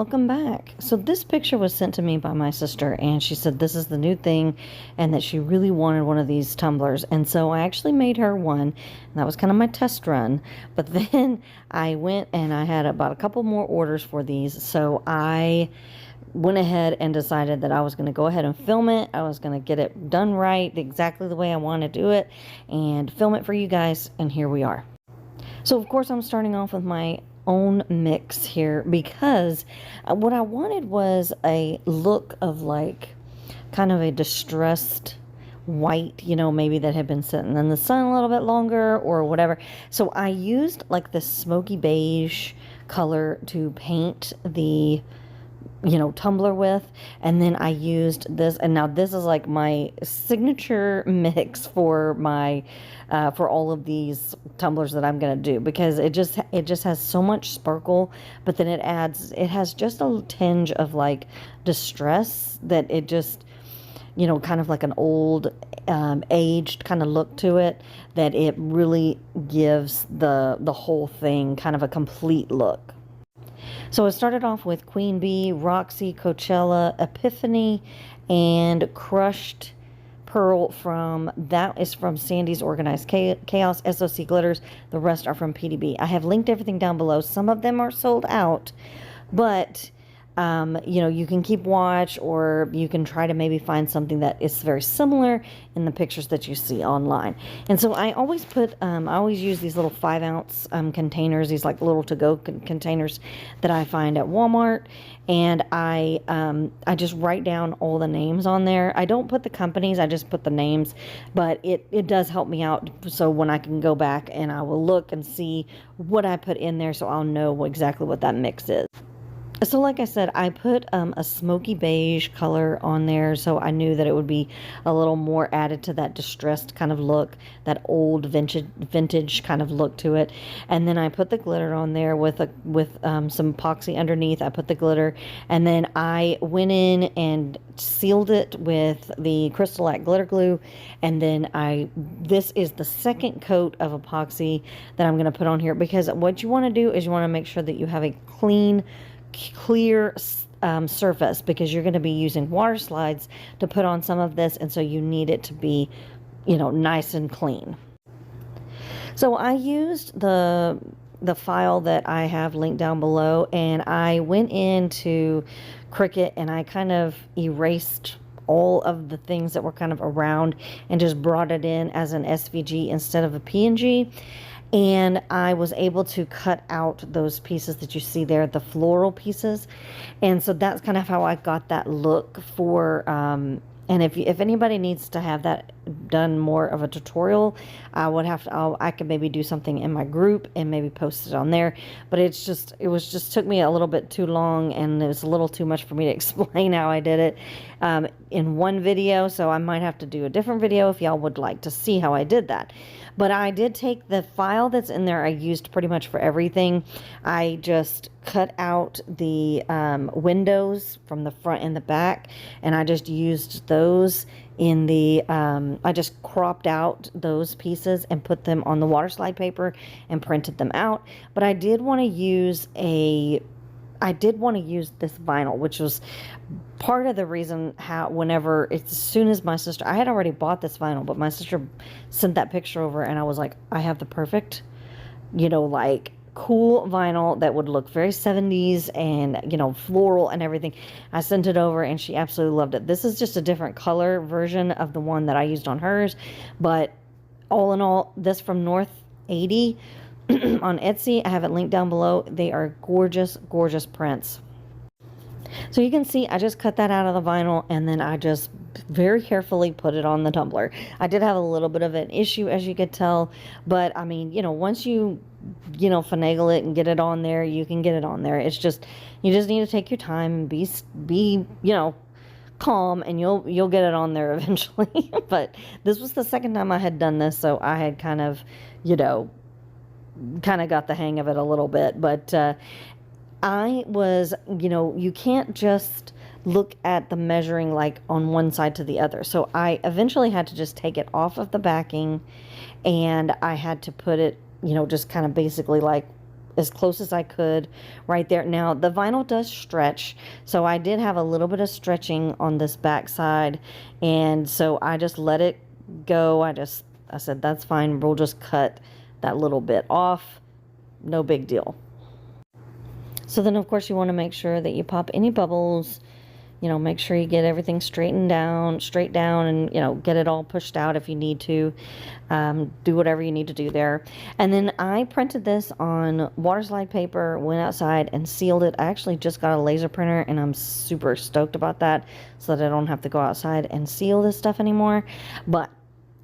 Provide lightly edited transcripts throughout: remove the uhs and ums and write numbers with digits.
welcome back. So this picture was sent to me by my sister, and she said this is the new thing and that she really wanted one of these tumblers. And so I actually made her one, and that was kind of my test run. But then I went and I had about a couple more orders for these, so I went ahead and decided that I was going to go ahead and film it. I was going to get it done right, exactly the way I want to do it, and film it for you guys, and here we are. So of course I'm starting off with my own mix here because what I wanted was a look of like kind of a distressed white, you know, maybe that had been sitting in the sun a little bit longer or whatever. So I used like this smoky beige color to paint the, you know, tumbler with, and then I used this, and now this is like my signature mix for my for all of these tumblers that I'm gonna do, because it just has so much sparkle, but then it has just a tinge of like distress that it just, you know, kind of like an old aged kind of look to it, that it really gives the whole thing kind of a complete look. So it started off with Queen Bee, Roxie, Coachella, Epiphany, and Crushed Pearl that is from Sandy's Organized Chaos, SOC Glitters. The rest are from PDB. I have linked everything down below. Some of them are sold out, but you know, you can keep watch, or you can try to maybe find something that is very similar in the pictures that you see online. And so I always I always use these little 5-ounce containers, these like little to-go containers that I find at Walmart, and I just write down all the names on there. I don't put the companies, I just put the names, but it does help me out, so when I can go back and I will look and see what I put in there, so I'll know exactly what that mix is. So like I said, I put a smoky beige color on there, so I knew that it would be a little more added to that distressed kind of look, that old vintage kind of look to it. And then I put the glitter on there with some epoxy underneath. I put the glitter, and then I went in and sealed it with the Crystal glitter glue. And then this is the second coat of epoxy that I'm going to put on here, because what you want to do is you want to make sure that you have a clear surface, because you're going to be using water slides to put on some of this, and so you need it to be, you know, nice and clean. So I used the file that I have linked down below, and I went into Cricut and I kind of erased all of the things that were kind of around and just brought it in as an SVG instead of a PNG. And I was able to cut out those pieces that you see there, the floral pieces. And so that's kind of how I got that look for, and if anybody needs to have that done more of a tutorial, I could maybe do something in my group and maybe post it on there. But it took me a little bit too long, and it was a little too much for me to explain how I did it in one video. So I might have to do a different video if y'all would like to see how I did that. But I did take the file that's in there, I used pretty much for everything. I just cut out the windows from the front and the back, and I just used those in the, I just cropped out those pieces and put them on the Waterslide paper and printed them out. But I did want to use this vinyl, which was part of the reason as soon as my sister, I had already bought this vinyl, but my sister sent that picture over, and I was like, I have the perfect, you know, like cool vinyl that would look very 70s and, you know, floral and everything. I sent it over and she absolutely loved it. This is just a different color version of the one that I used on hers, but all in all, this from North 80 on Etsy, I have it linked down below. They are gorgeous, gorgeous prints. So you can see I just cut that out of the vinyl, and then I just very carefully put it on the tumbler. I did have a little bit of an issue, as you could tell, but I mean, you know, once you know, finagle it and get it on there, you can get it on there. It's just, you just need to take your time and be you know, calm, and you'll get it on there eventually. But this was the second time I had done this, so I had kind of, you know, got the hang of it a little bit. But I was, you know, you can't just look at the measuring like on one side to the other. So I eventually had to just take it off of the backing, and I had to put it, you know, just kind of basically like as close as I could right there. Now the vinyl does stretch, so I did have a little bit of stretching on this back side, and so I just let it go. I said that's fine, we'll just cut that little bit off, no big deal. So then of course you want to make sure that you pop any bubbles, you know, make sure you get everything straight down, and, you know, get it all pushed out if you need to. Do whatever you need to do there. And then I printed this on Waterslide paper, went outside and sealed it. I actually just got a laser printer, and I'm super stoked about that, so that I don't have to go outside and seal this stuff anymore. But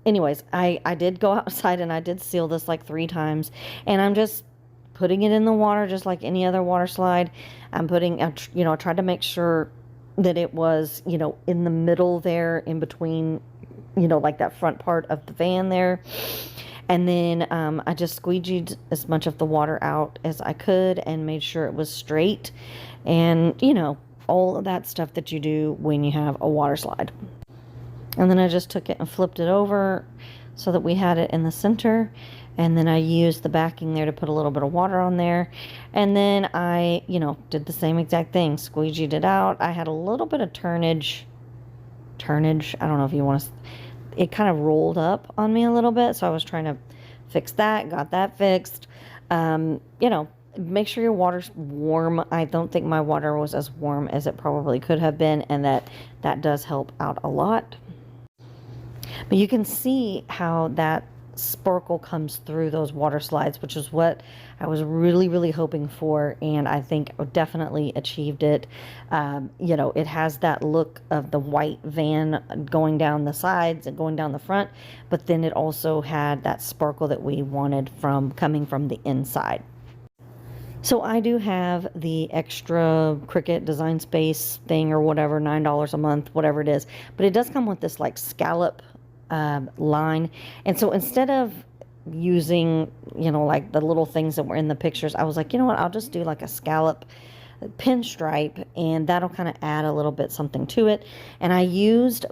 anyways, I did go outside and I did seal this like 3 times, and I'm just putting it in the water just like any other water slide. I'm putting, you know, I tried to make sure that it was, you know, in the middle there, in between, you know, like that front part of the van there. And then I just squeegeed as much of the water out as I could and made sure it was straight, and, you know, all of that stuff that you do when you have a water slide. And then I just took it and flipped it over so that we had it in the center. And then I used the backing there to put a little bit of water on there. And then I, you know, did the same exact thing. Squeegeed it out. I had a little bit of turnage. I don't know if you want to... It kind of rolled up on me a little bit. So I was trying to fix that. Got that fixed. You know, make sure your water's warm. I don't think my water was as warm as it probably could have been. And that does help out a lot. But you can see how that sparkle comes through those water slides, which is what I was really hoping for, and I think definitely achieved it. You know, it has that look of the white van going down the sides and going down the front, but then it also had that sparkle that we wanted from coming from the inside. So I do have the extra Cricut Design Space thing or whatever, $9 a month, whatever it is, but it does come with this like scallop line. And so instead of using, you know, like the little things that were in the pictures, I was like, you know what, I'll just do like a scallop pinstripe, and that'll kind of add a little bit something to it. And I used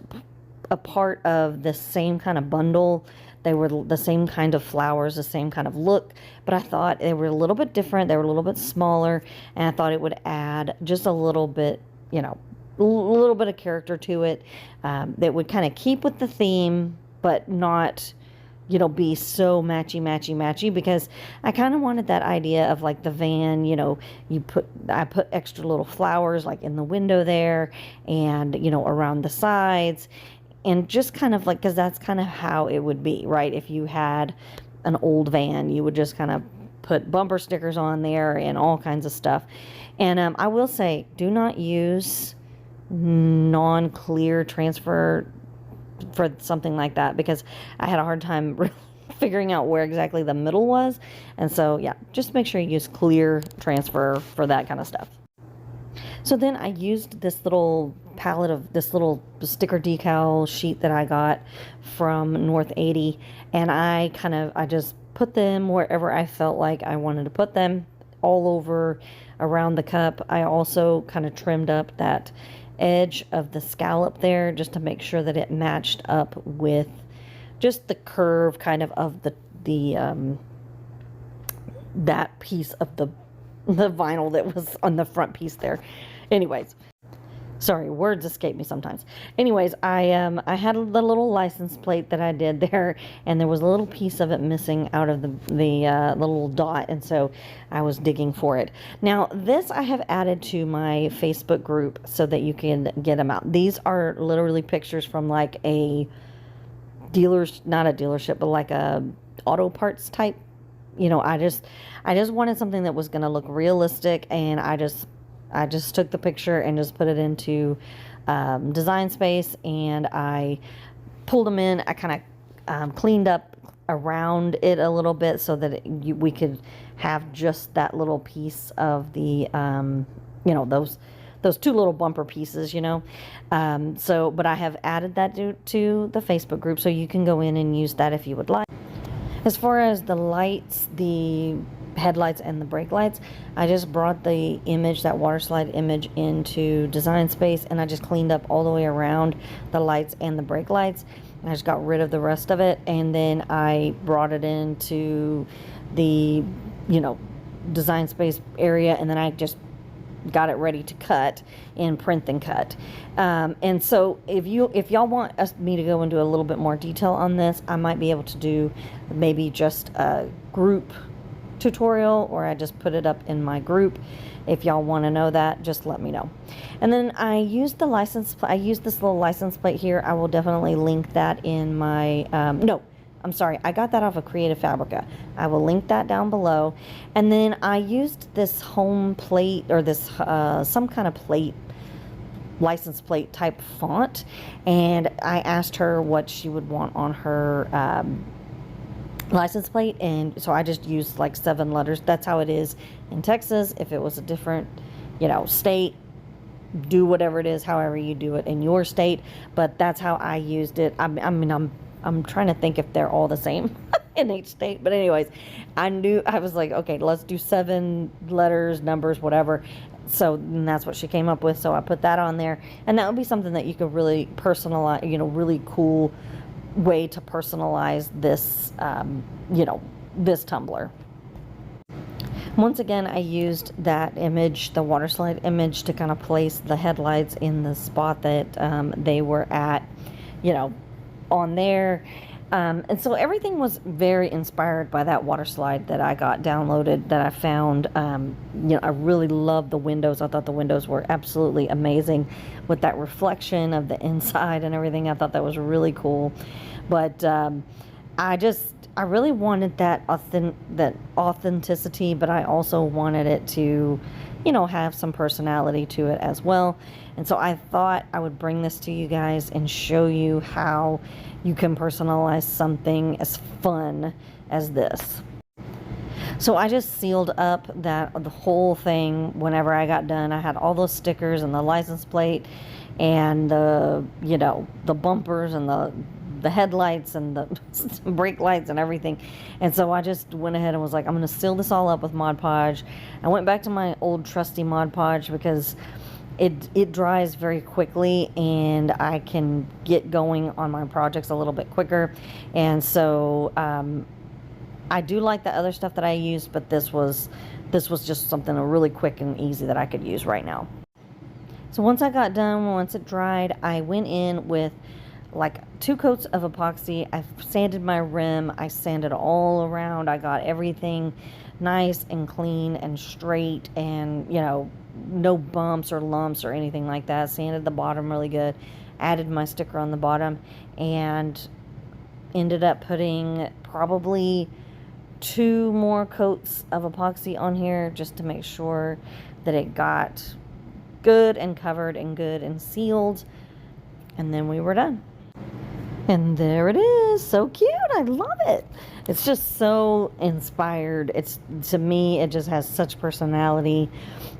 a part of the same kind of bundle. They were the same kind of flowers, the same kind of look, but I thought they were a little bit different. They were a little bit smaller, and I thought it would add just a little bit, you know, a little bit of character to it, that would kind of keep with the theme, but not, you know, be so matchy, because I kind of wanted that idea of like the van, you know, I put extra little flowers like in the window there, and, you know, around the sides, and just kind of like, because that's kind of how it would be, right? If you had an old van, you would just kind of put bumper stickers on there and all kinds of stuff. And I will say, do not use non-clear transfer for something like that, because I had a hard time figuring out where exactly the middle was. And so yeah, just make sure you use clear transfer for that kind of stuff. So then I used this little palette of this little sticker decal sheet that I got from North 80, and I just put them wherever I felt like I wanted to put them, all over around the cup. I also kind of trimmed up that edge of the scallop there just to make sure that it matched up with just the curve kind of the that piece of the vinyl that was on the front piece there. Anyways, sorry, words escape me sometimes. Anyways, I had the little license plate that I did there, and there was a little piece of it missing out of the little dot, and so I was digging for it. Now, this I have added to my Facebook group so that you can get them out. These are literally pictures from like a not a dealership, but like a auto parts type. You know, I just wanted something that was going to look realistic, and I just took the picture and just put it into Design Space, and I pulled them in. I kind of cleaned up around it a little bit so that we could have just that little piece of the, you know, those two little bumper pieces, you know. But I have added that to the Facebook group, so you can go in and use that if you would like. As far as the lights, the headlights and the brake lights, I just brought the image, that Waterslide image, into Design Space, and I just cleaned up all the way around the lights and the brake lights. I just got rid of the rest of it, and then I brought it into the, you know, design space area, and then I just got it ready to cut in Print and Cut. And so if y'all want me to go into a little bit more detail on this, I might be able to do maybe just a group tutorial, or I just put it up in my group. If y'all want to know that, just let me know. And then I used the license, I used this little license plate here. I will definitely link that in my, no, I'm sorry, I got that off of Creative Fabrica. I will link that down below. And then I used this home plate, or this some kind of plate, license plate type font, and I asked her what she would want on her license plate, and so I just used like 7 letters. That's how it is in Texas. If it was a different, you know, state, do whatever it is, however you do it in your state, but that's how I used it. I mean, I'm trying to think if they're all the same in each state, but anyways, I was like, okay, let's do 7 letters, numbers, whatever. So that's what she came up with, so I put that on there, and that would be something that you could really personalize, you know, really cool way to personalize this, you know, this tumbler. Once again, I used that image, the Waterslide image, to kind of place the headlights in the spot that they were at, you know, on there. And so everything was very inspired by that Waterslide that I got downloaded, that I found. You know, I really loved the windows. I thought the windows were absolutely amazing with that reflection of the inside and everything. I thought that was really cool. But I really wanted that authenticity, but I also wanted it to, you know, have some personality to it as well. And so I thought I would bring this to you guys and show you how you can personalize something as fun as this. So I just sealed up the whole thing. Whenever I got done, I had all those stickers and the license plate and the, you know, the bumpers and the headlights and the brake lights and everything. And so I just went ahead and was like, I'm going to seal this all up with Mod Podge. I went back to my old trusty Mod Podge because it dries very quickly, and I can get going on my projects a little bit quicker. And so I do like the other stuff that I used, but this was just something really quick and easy that I could use right now. So once I got done, once it dried, I went in with like 2 coats of epoxy. I sanded my rim. I sanded all around. I got everything nice and clean and straight, and, you know, no bumps or lumps or anything like that. Sanded the bottom really good. Added my sticker on the bottom, and ended up putting probably 2 more coats of epoxy on here just to make sure that it got good and covered and good and sealed. And then we were done. And there it is. So cute. I love it. It's just so inspired. To me, it just has such personality.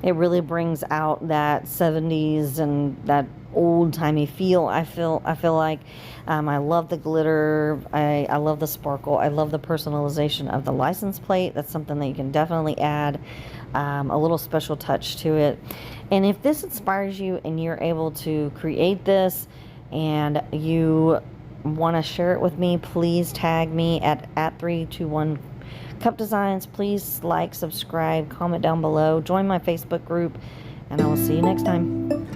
It really brings out that 70s and that old-timey feel. I feel like I love the glitter. I love the sparkle. I love the personalization of the license plate. That's something that you can definitely add a little special touch to it. And if this inspires you and you're able to create this and you want to share it with me, please tag me at 321 Cup Designs. Please like, subscribe, comment down below, join my Facebook group, and I will see you next time.